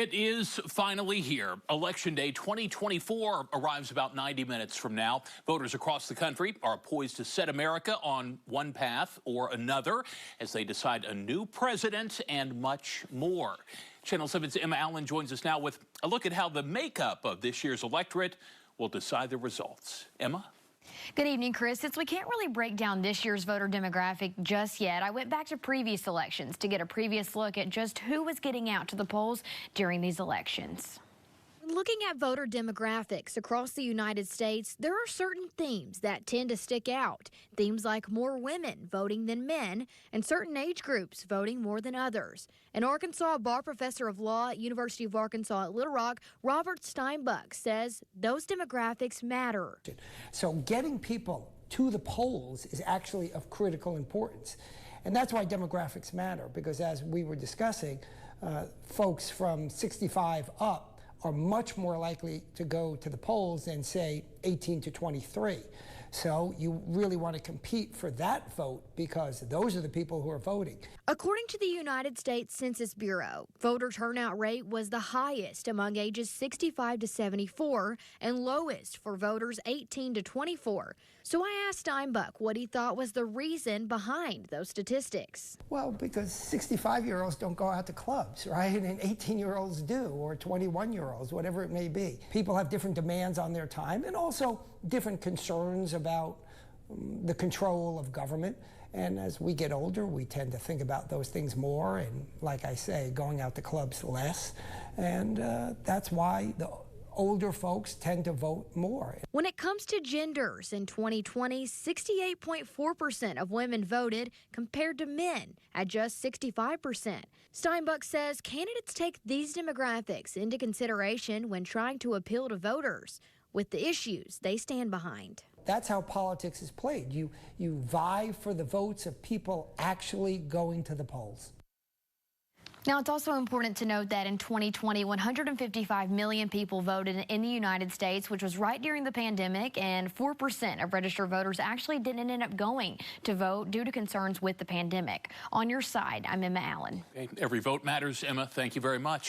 It is finally here. Election Day 2024 arrives about 90 minutes from now. Voters across the country are poised to set America on one path or another as they decide a new president and much more. Channel 7's Emma Allen joins us now with a look at how the makeup of this year's electorate will decide the results. Emma? Good evening, Chris. Since we can't really break down this year's voter demographic just yet, I went back to previous elections to get a previous look at just who was getting out to the polls during these elections. Looking at voter demographics across the United States, there are certain themes that tend to stick out. Themes like more women voting than men and certain age groups voting more than others. An Arkansas bar professor of law at University of Arkansas at Little Rock, Robert Steinbuck, says those demographics matter. So getting people to the polls is actually of critical importance. And that's why demographics matter, because as we were discussing, folks from 65 up are much more likely to go to the polls than, say, 18 to 23. So you really want to compete for that vote because those are the people who are voting. According to the United States Census Bureau, voter turnout rate was the highest among ages 65 to 74 and lowest for voters 18 to 24. So I asked Steinbuck what he thought was the reason behind those statistics. Well, because 65-year-olds don't go out to clubs, right? And 18-year-olds do, or 21-year-olds, whatever it may be. People have different demands on their time and also different concerns about the control of government. And as we get older, we tend to think about those things more and, like I say, going out to clubs less. And that's why the older folks tend to vote more. When it comes to genders, in 2020, 68.4% of women voted compared to men at just 65%. Steinbuck says candidates take these demographics into consideration when trying to appeal to voters with the issues they stand behind. That's how politics is played. You vie for the votes of people actually going to the polls. Now, it's also important to note that in 2020, 155 million people voted in the United States, which was right during the pandemic, and 4% of registered voters actually didn't end up going to vote due to concerns with the pandemic. On your side, I'm Emma Allen. Every vote matters, Emma. Thank you very much.